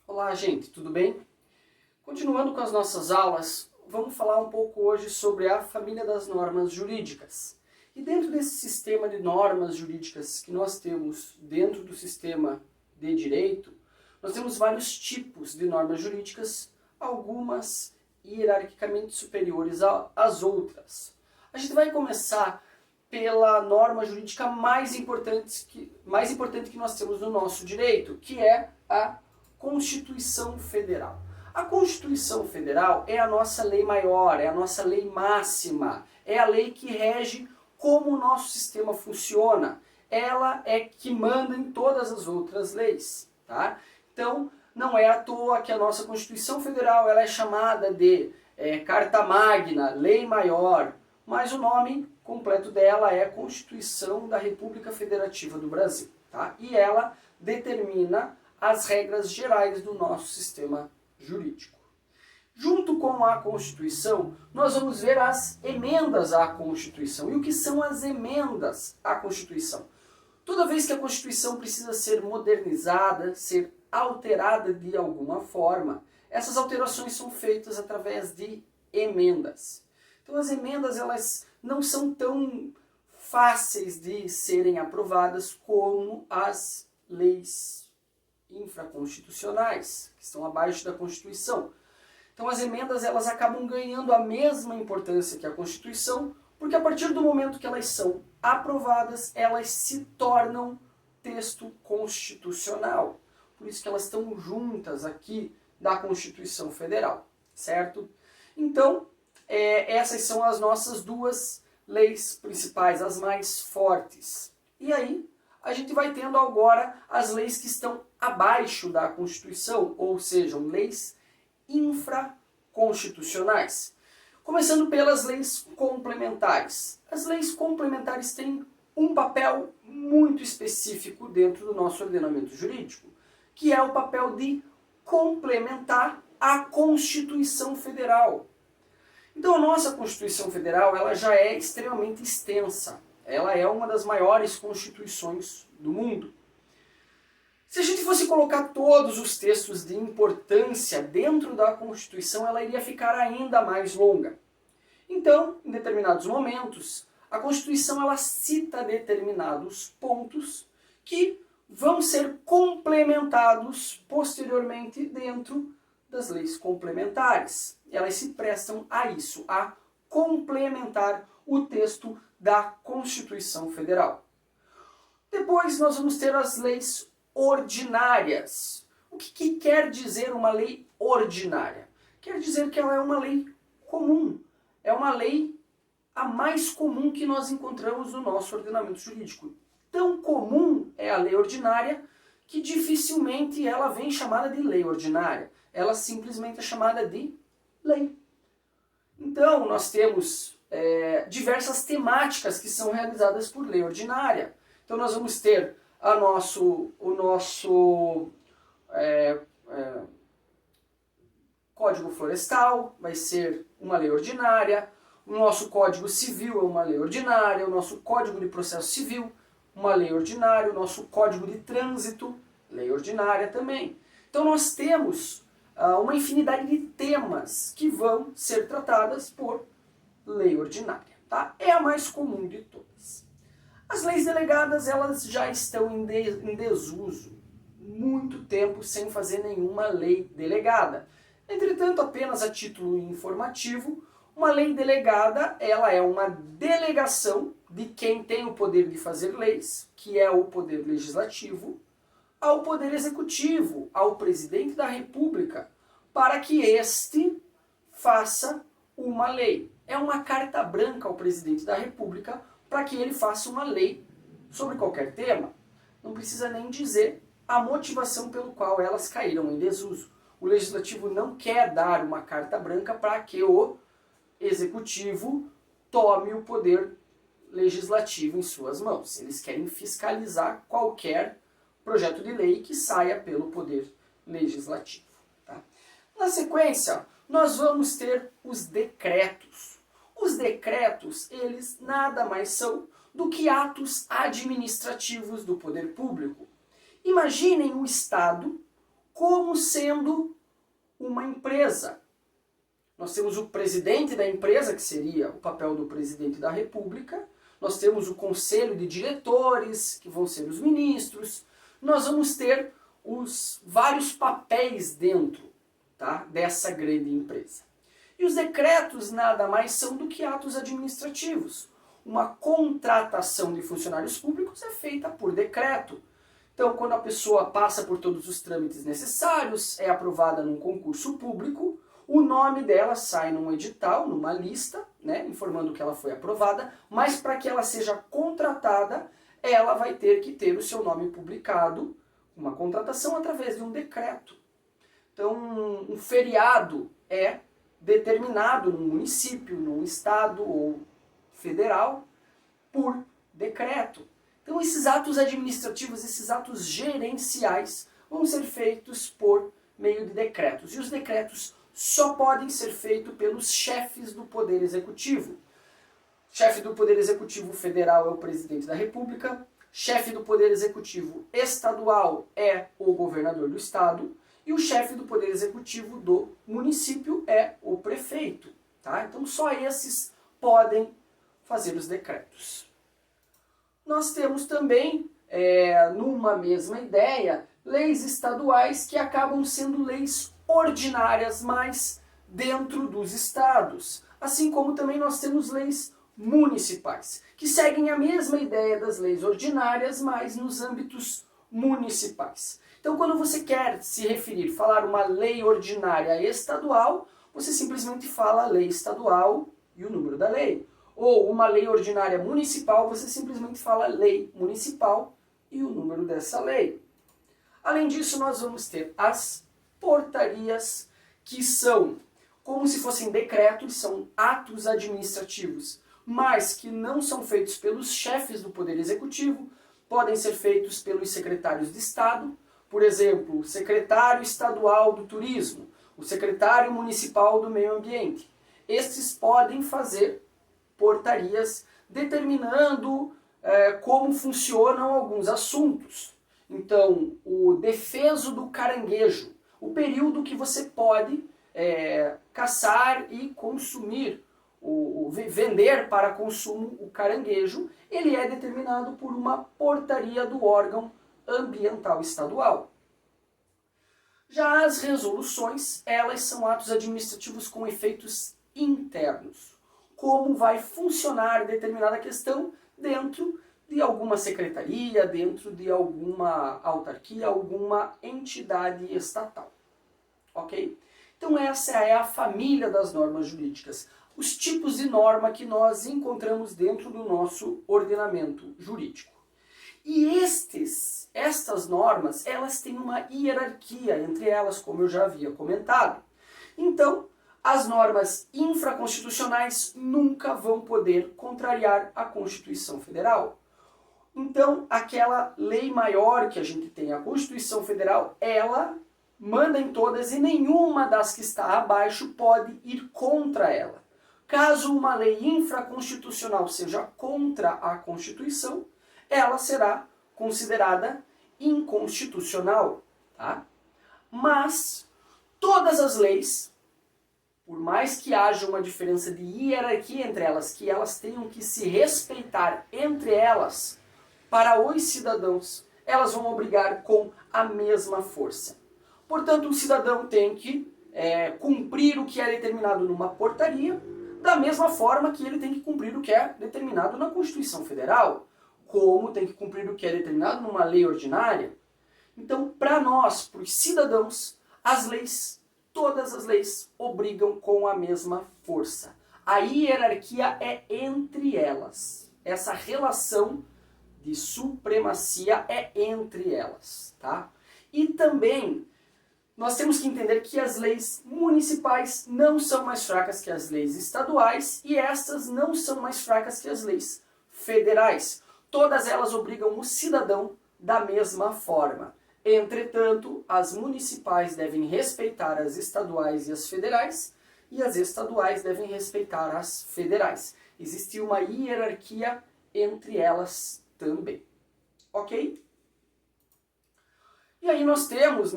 Olá, gente, tudo bem? Continuando com as nossas aulas, vamos falar um pouco hoje sobre a família das normas jurídicas. E dentro desse sistema de normas jurídicas que nós temos dentro do sistema de direito, nós temos vários tipos de normas jurídicas, algumas hierarquicamente superiores às outras. A gente vai começar pela norma jurídica mais importante que nós temos no nosso direito, que é a Constituição Federal. A Constituição Federal é a nossa lei maior, é a nossa lei máxima, é a lei que rege como o nosso sistema funciona. Ela é que manda em todas as outras leis, tá? Então, não é à toa que a nossa Constituição Federal ela é chamada de Carta Magna, Lei Maior, mas o nome completo dela é Constituição da República Federativa do Brasil, tá? E ela determina as regras gerais do nosso sistema jurídico. Junto com a Constituição, nós vamos ver as emendas à Constituição. E o que são as emendas à Constituição? Toda vez que a Constituição precisa ser modernizada, ser alterada de alguma forma, essas alterações são feitas através de emendas. Então as emendas elas não são tão fáceis de serem aprovadas como as leis infraconstitucionais, que estão abaixo da Constituição. Então as emendas elas acabam ganhando a mesma importância que a Constituição, porque a partir do momento que elas são aprovadas, elas se tornam texto constitucional. Por isso que elas estão juntas aqui da Constituição Federal, certo? Então, essas são as nossas duas leis principais, as mais fortes. E aí, a gente vai tendo agora as leis que estão abaixo da Constituição, ou seja, leis infraconstitucionais. Começando pelas leis complementares. As leis complementares têm um papel muito específico dentro do nosso ordenamento jurídico, que é o papel de complementar a Constituição Federal. Então a nossa Constituição Federal ela já é extremamente extensa. Ela é uma das maiores constituições do mundo. Se a gente fosse colocar todos os textos de importância dentro da Constituição, ela iria ficar ainda mais longa. Então, em determinados momentos, a Constituição ela cita determinados pontos que vão ser complementados posteriormente dentro das leis complementares. Elas se prestam a isso, a complementar o texto da Constituição Federal. Depois nós vamos ter as leis ordinárias. O que quer dizer uma lei ordinária? Quer dizer que ela é uma lei comum. É uma lei a mais comum que nós encontramos no nosso ordenamento jurídico. Tão comum é a lei ordinária que dificilmente ela vem chamada de lei ordinária. Ela simplesmente é chamada de lei. Então nós temos diversas temáticas que são realizadas por lei ordinária. Então nós vamos ter o nosso Código Florestal, vai ser uma lei ordinária, o nosso Código Civil é uma lei ordinária, o nosso Código de Processo Civil, uma lei ordinária, o nosso Código de Trânsito, lei ordinária também. Então nós temos uma infinidade de temas que vão ser tratadas por lei ordinária, tá? É a mais comum de todas. As leis delegadas, elas já estão em desuso, muito tempo sem fazer nenhuma lei delegada. Entretanto, apenas a título informativo, uma lei delegada, ela é uma delegação de quem tem o poder de fazer leis, que é o poder legislativo, ao poder executivo, ao presidente da República, para que este faça uma lei. É uma carta branca ao presidente da República para que ele faça uma lei sobre qualquer tema. Não precisa nem dizer a motivação pelo qual elas caíram em desuso. O legislativo não quer dar uma carta branca para que o executivo tome o poder legislativo em suas mãos. Eles querem fiscalizar qualquer projeto de lei que saia pelo poder legislativo. Tá? Na sequência, nós vamos ter os decretos. Os decretos, eles nada mais são do que atos administrativos do poder público. Imaginem o Estado como sendo uma empresa. Nós temos o presidente da empresa, que seria o papel do presidente da República. Nós temos o conselho de diretores, que vão ser os ministros. Nós vamos ter os vários papéis dentro, tá, dessa grande empresa. E os decretos nada mais são do que atos administrativos. Uma contratação de funcionários públicos é feita por decreto. Então, quando a pessoa passa por todos os trâmites necessários, é aprovada num concurso público, o nome dela sai num edital, numa lista, né, informando que ela foi aprovada, mas para que ela seja contratada, ela vai ter que ter o seu nome publicado, uma contratação através de um decreto. Então, um feriado é determinado num município, num estado ou federal por decreto. Então, esses atos administrativos, esses atos gerenciais vão ser feitos por meio de decretos. E os decretos só podem ser feitos pelos chefes do Poder Executivo. Chefe do Poder Executivo Federal é o Presidente da República, chefe do Poder Executivo Estadual é o governador do estado, e o chefe do Poder Executivo do município é o prefeito. Tá? Então só esses podem fazer os decretos. Nós temos também, numa mesma ideia, leis estaduais que acabam sendo leis ordinárias, mas dentro dos estados. Assim como também nós temos leis municipais, que seguem a mesma ideia das leis ordinárias, mas nos âmbitos municipais. Então, quando você quer se referir, falar uma lei ordinária estadual, você simplesmente fala a lei estadual e o número da lei. Ou uma lei ordinária municipal, você simplesmente fala lei municipal e o número dessa lei. Além disso, nós vamos ter as portarias, que são como se fossem decretos, são atos administrativos, mas que não são feitos pelos chefes do Poder Executivo, podem ser feitos pelos secretários de Estado, por exemplo, o secretário estadual do Turismo, o secretário municipal do Meio Ambiente. Estes podem fazer portarias determinando como funcionam alguns assuntos. Então, o defeso do caranguejo, o período que você pode caçar e consumir, vender para consumo o caranguejo, ele é determinado por uma portaria do órgão ambiental estadual. Já as resoluções, elas são atos administrativos com efeitos internos. Como vai funcionar determinada questão dentro de alguma secretaria, dentro de alguma autarquia, alguma entidade estatal. Ok? Então essa é a família das normas jurídicas, os tipos de norma que nós encontramos dentro do nosso ordenamento jurídico. E estas normas, elas têm uma hierarquia entre elas, como eu já havia comentado. Então, as normas infraconstitucionais nunca vão poder contrariar a Constituição Federal. Então, aquela lei maior que a gente tem, a Constituição Federal, ela manda em todas e nenhuma das que está abaixo pode ir contra ela. Caso uma lei infraconstitucional seja contra a Constituição, ela será considerada inconstitucional. Tá? Mas todas as leis, por mais que haja uma diferença de hierarquia entre elas, que elas tenham que se respeitar entre elas, para os cidadãos, elas vão obrigar com a mesma força. Portanto, o cidadão tem que cumprir o que é determinado numa portaria, da mesma forma que ele tem que cumprir o que é determinado na Constituição Federal, como tem que cumprir o que é determinado numa lei ordinária. Então, para nós, para os cidadãos, as leis, todas as leis, obrigam com a mesma força. A hierarquia é entre elas. Essa relação de supremacia é entre elas. Tá? E também nós temos que entender que as leis municipais não são mais fracas que as leis estaduais e estas não são mais fracas que as leis federais. Todas elas obrigam o cidadão da mesma forma. Entretanto, as municipais devem respeitar as estaduais e as federais, e as estaduais devem respeitar as federais. Existe uma hierarquia entre elas também. Ok? E aí nós temos,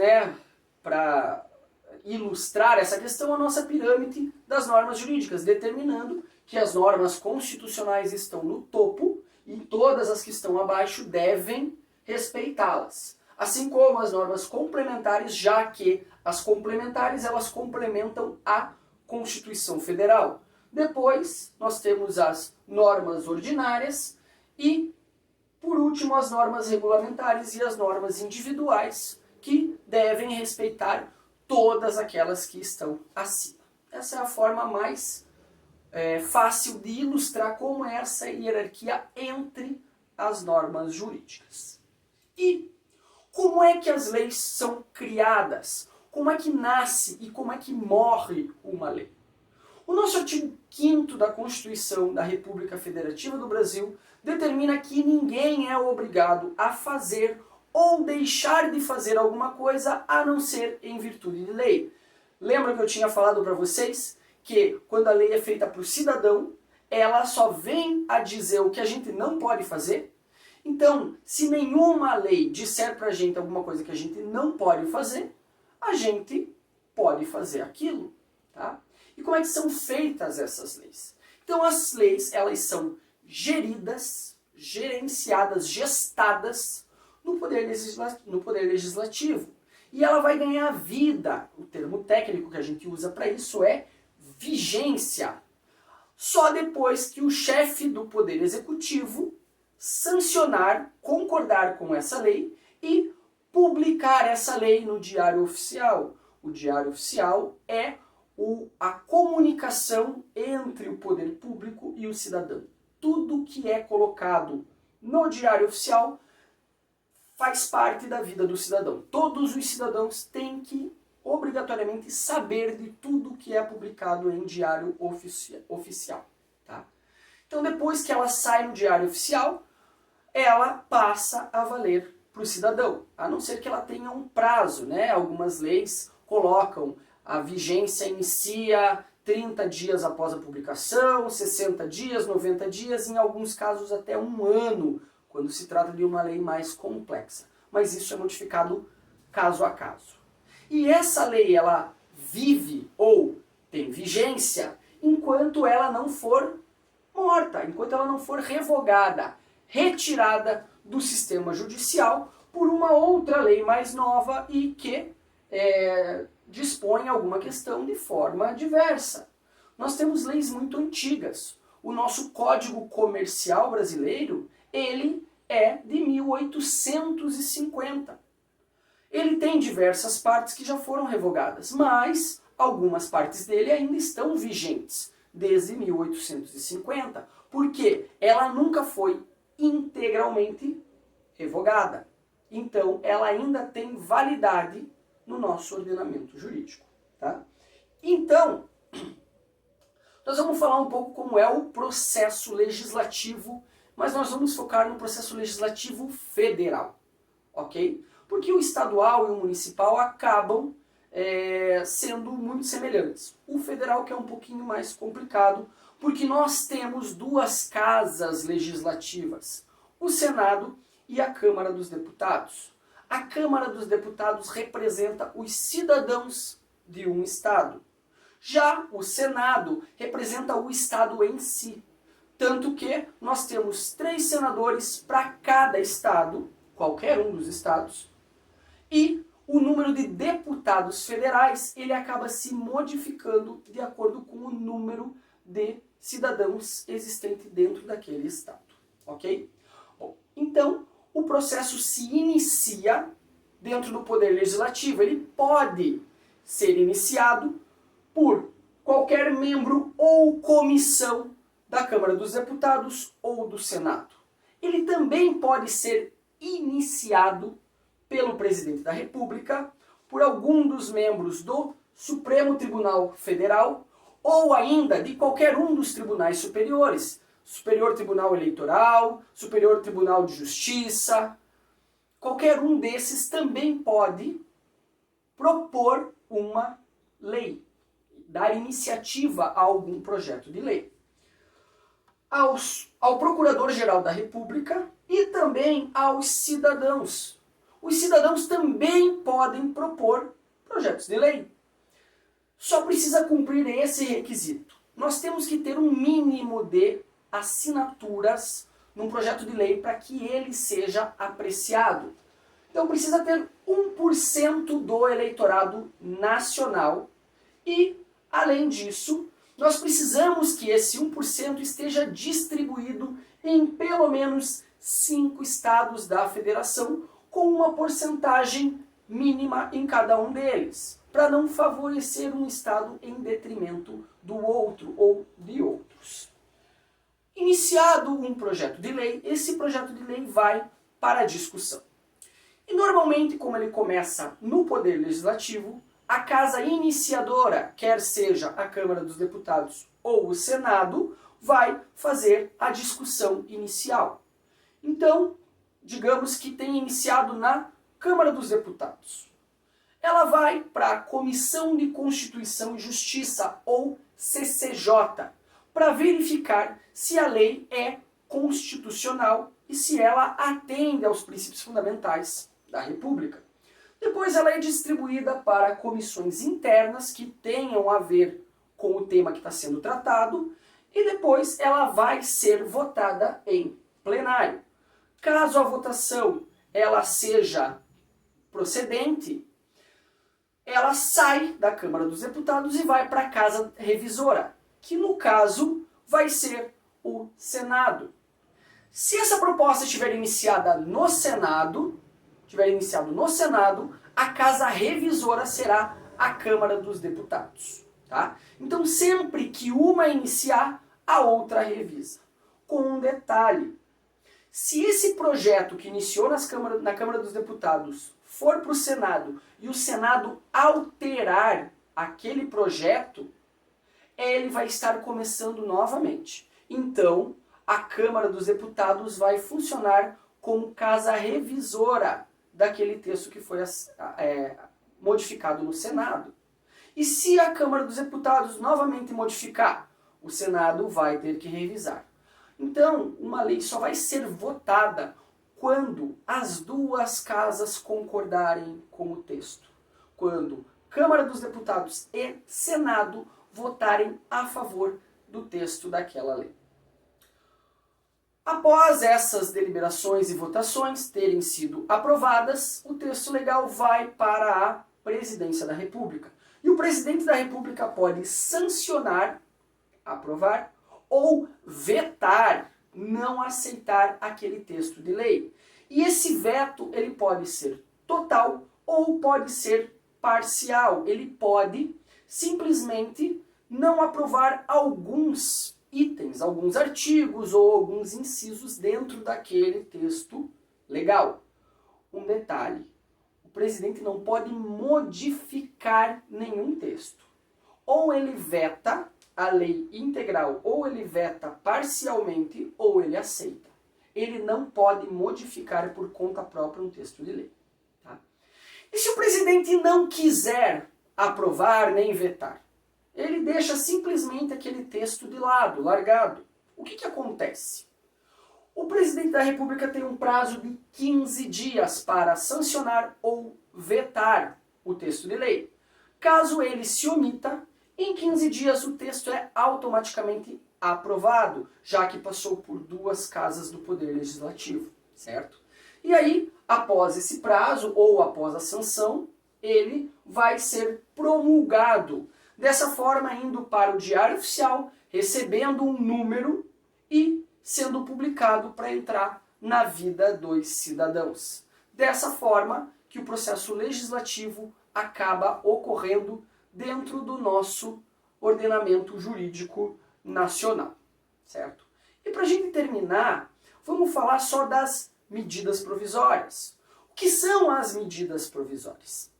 para ilustrar essa questão a nossa pirâmide das normas jurídicas, determinando que as normas constitucionais estão no topo e todas as que estão abaixo devem respeitá-las. Assim como as normas complementares, já que as complementares elas complementam a Constituição Federal. Depois nós temos as normas ordinárias e, por último, as normas regulamentares e as normas individuais que devem respeitar todas aquelas que estão acima. Essa é a forma mais fácil de ilustrar como é essa hierarquia entre as normas jurídicas. E como é que as leis são criadas? Como é que nasce e como é que morre uma lei? O nosso artigo 5º da Constituição da República Federativa do Brasil determina que ninguém é obrigado a fazer ou deixar de fazer alguma coisa a não ser em virtude de lei. Lembra que eu tinha falado para vocês que quando a lei é feita para o cidadão, ela só vem a dizer o que a gente não pode fazer? Então, se nenhuma lei disser para a gente alguma coisa que a gente não pode fazer, a gente pode fazer aquilo, tá? E como é que são feitas essas leis? Então as leis, elas são geridas, gerenciadas, gestadas no poder legislativo. E ela vai ganhar vida, o termo técnico que a gente usa para isso é vigência, só depois que o chefe do poder executivo sancionar, concordar com essa lei e publicar essa lei no Diário Oficial. O Diário Oficial é a comunicação entre o poder público e o cidadão. Tudo que é colocado no Diário Oficial faz parte da vida do cidadão. Todos os cidadãos têm que obrigatoriamente saber de tudo que é publicado em Diário Oficial. Tá? Então depois que ela sai no Diário Oficial, ela passa a valer para o cidadão, a não ser que ela tenha um prazo, né? Algumas leis colocam a vigência inicia 30 dias após a publicação, 60 dias, 90 dias, em alguns casos até um ano, quando se trata de uma lei mais complexa. Mas isso é modificado caso a caso. E essa lei, ela vive ou tem vigência enquanto ela não for morta, enquanto ela não for revogada, retirada do sistema judicial por uma outra lei mais nova e que dispõe alguma questão de forma diversa. Nós temos leis muito antigas. O nosso Código Comercial brasileiro, ele é de 1850. Ele tem diversas partes que já foram revogadas, mas algumas partes dele ainda estão vigentes desde 1850, porque ela nunca foi integralmente revogada. Então, ela ainda tem validade no nosso ordenamento jurídico. Tá? Então, nós vamos falar um pouco como é o processo legislativo, mas nós vamos focar no processo legislativo federal, ok? Porque o estadual e o municipal acabam sendo muito semelhantes. O federal que é um pouquinho mais complicado, porque nós temos duas casas legislativas, o Senado e a Câmara dos Deputados. A Câmara dos Deputados representa os cidadãos de um estado. Já o Senado representa o estado em si. Tanto que nós temos 3 senadores para cada estado, qualquer um dos estados, e o número de deputados federais ele acaba se modificando de acordo com o número de cidadãos existente dentro daquele estado. Ok? Bom, então, o processo se inicia dentro do Poder Legislativo. Ele pode ser iniciado por qualquer membro ou comissão da Câmara dos Deputados ou do Senado. Ele também pode ser iniciado pelo Presidente da República, por algum dos membros do Supremo Tribunal Federal ou ainda de qualquer um dos tribunais superiores, Superior Tribunal Eleitoral, Superior Tribunal de Justiça. Qualquer um desses também pode propor uma lei, dar iniciativa a algum projeto de lei. Ao Procurador-Geral da República e também aos cidadãos. Os cidadãos também podem propor projetos de lei. Só precisa cumprir esse requisito. Nós temos que ter um mínimo de assinaturas num projeto de lei para que ele seja apreciado. Então precisa ter 1% do eleitorado nacional e, além disso, nós precisamos que esse 1% esteja distribuído em pelo menos 5 estados da federação, com uma porcentagem mínima em cada um deles, para não favorecer um estado em detrimento do outro ou de outros. Iniciado um projeto de lei, esse projeto de lei vai para a discussão. E normalmente, como ele começa no Poder Legislativo, a casa iniciadora, quer seja a Câmara dos Deputados ou o Senado, vai fazer a discussão inicial. Então, digamos que tenha iniciado na Câmara dos Deputados. Ela vai para a Comissão de Constituição e Justiça, ou CCJ, para verificar se a lei é constitucional e se ela atende aos princípios fundamentais da República. Depois ela é distribuída para comissões internas que tenham a ver com o tema que está sendo tratado e depois ela vai ser votada em plenário. Caso a votação ela seja procedente, ela sai da Câmara dos Deputados e vai para a Casa Revisora, que no caso vai ser o Senado. Se essa proposta estiver iniciada no Senado, a Casa Revisora será a Câmara dos Deputados. Tá? Então sempre que uma iniciar, a outra revisa. Com um detalhe: se esse projeto que iniciou na Câmara dos Deputados for para o Senado e o Senado alterar aquele projeto, ele vai estar começando novamente. Então, a Câmara dos Deputados vai funcionar como casa revisora daquele texto que foi modificado no Senado. E se a Câmara dos Deputados novamente modificar, o Senado vai ter que revisar. Então, uma lei só vai ser votada quando as duas casas concordarem com o texto. Quando Câmara dos Deputados e Senado votarem a favor do texto daquela lei. Após essas deliberações e votações terem sido aprovadas, o texto legal vai para a Presidência da República. E o Presidente da República pode sancionar, aprovar, ou vetar, não aceitar aquele texto de lei. E esse veto ele pode ser total ou pode ser parcial. Ele pode simplesmente não aprovar alguns itens, alguns artigos ou alguns incisos dentro daquele texto legal. Um detalhe: o presidente não pode modificar nenhum texto. Ou ele veta a lei integral, ou ele veta parcialmente, ou ele aceita. Ele não pode modificar por conta própria um texto de lei. Tá? E se o presidente não quiser aprovar nem vetar? Ele deixa simplesmente aquele texto de lado, largado. O que acontece? O presidente da República tem um prazo de 15 dias para sancionar ou vetar o texto de lei. Caso ele se omita, em 15 dias o texto é automaticamente aprovado, já que passou por duas casas do Poder Legislativo, certo? E aí, após esse prazo ou após a sanção, ele vai ser promulgado. Dessa forma, indo para o Diário Oficial, recebendo um número e sendo publicado para entrar na vida dos cidadãos. Dessa forma que o processo legislativo acaba ocorrendo dentro do nosso ordenamento jurídico nacional, certo? E para a gente terminar, vamos falar só das medidas provisórias. O que são as medidas provisórias?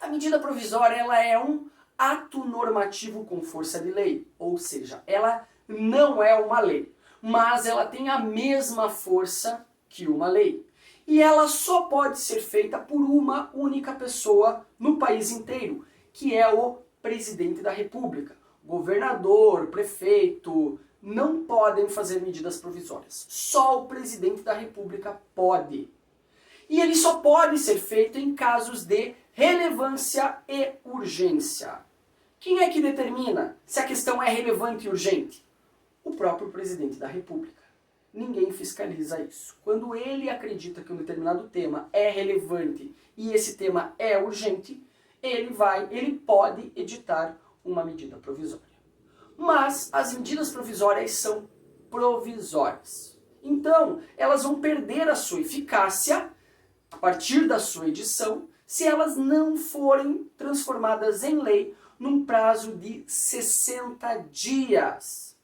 A medida provisória ela é um ato normativo com força de lei, ou seja, ela não é uma lei, mas ela tem a mesma força que uma lei. E ela só pode ser feita por uma única pessoa no país inteiro, que é o presidente da República. Governador, prefeito, não podem fazer medidas provisórias. Só o presidente da República pode. E ele só pode ser feito em casos de relevância e urgência. Quem é que determina se a questão é relevante e urgente? O próprio presidente da República. Ninguém fiscaliza isso. Quando ele acredita que um determinado tema é relevante e esse tema é urgente, ele pode editar uma medida provisória. Mas as medidas provisórias são provisórias. Então, elas vão perder a sua eficácia a partir da sua edição se elas não forem transformadas em lei num prazo de 60 dias.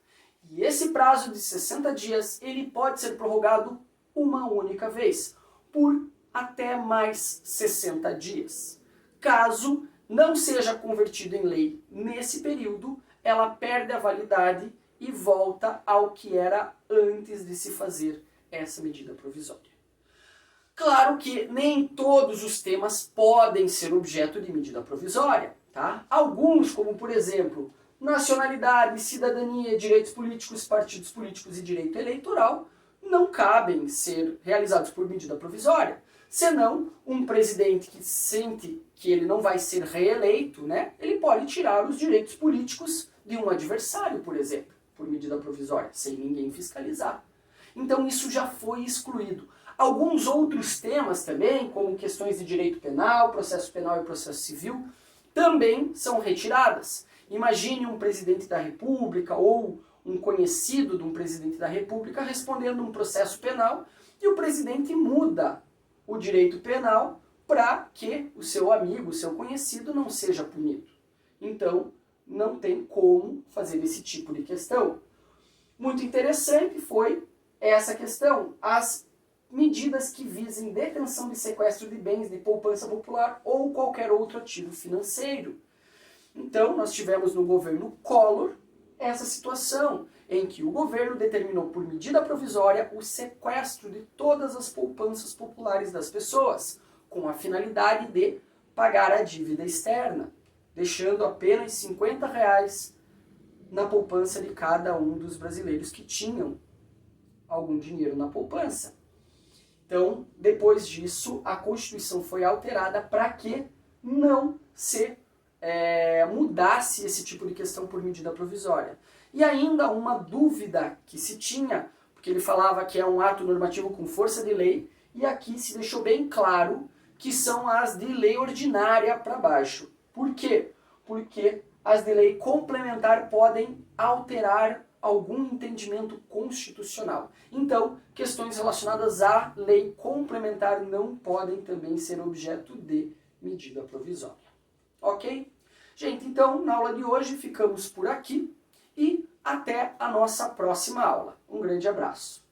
E esse prazo de 60 dias, ele pode ser prorrogado uma única vez, por até mais 60 dias. Caso não seja convertido em lei nesse período, ela perde a validade e volta ao que era antes de se fazer essa medida provisória. Claro que nem todos os temas podem ser objeto de medida provisória, tá? Alguns, como por exemplo, nacionalidade, cidadania, direitos políticos, partidos políticos e direito eleitoral, não cabem ser realizados por medida provisória. Senão, um presidente que sente que ele não vai ser reeleito, né, ele pode tirar os direitos políticos de um adversário, por exemplo, por medida provisória, sem ninguém fiscalizar. Então isso já foi excluído. Alguns outros temas também, como questões de direito penal, processo penal e processo civil, também são retiradas. Imagine um presidente da República ou um conhecido de um presidente da República respondendo um processo penal e o presidente muda o direito penal para que o seu amigo, o seu conhecido não seja punido. Então, não tem como fazer esse tipo de questão. Muito interessante foi essa questão, as medidas que visem detenção de sequestro de bens, de poupança popular ou qualquer outro ativo financeiro. Então, nós tivemos no governo Collor essa situação em que o governo determinou por medida provisória o sequestro de todas as poupanças populares das pessoas, com a finalidade de pagar a dívida externa, deixando apenas R$50 na poupança de cada um dos brasileiros que tinham algum dinheiro na poupança. Então, depois disso, a Constituição foi alterada para que não se mudasse esse tipo de questão por medida provisória. E ainda uma dúvida que se tinha, porque ele falava que é um ato normativo com força de lei, e aqui se deixou bem claro que são as de lei ordinária para baixo. Por quê? Porque as de lei complementar podem alterar algum entendimento constitucional. Então, questões relacionadas à lei complementar não podem também ser objeto de medida provisória. Ok? Gente, então, na aula de hoje ficamos por aqui e até a nossa próxima aula. Um grande abraço.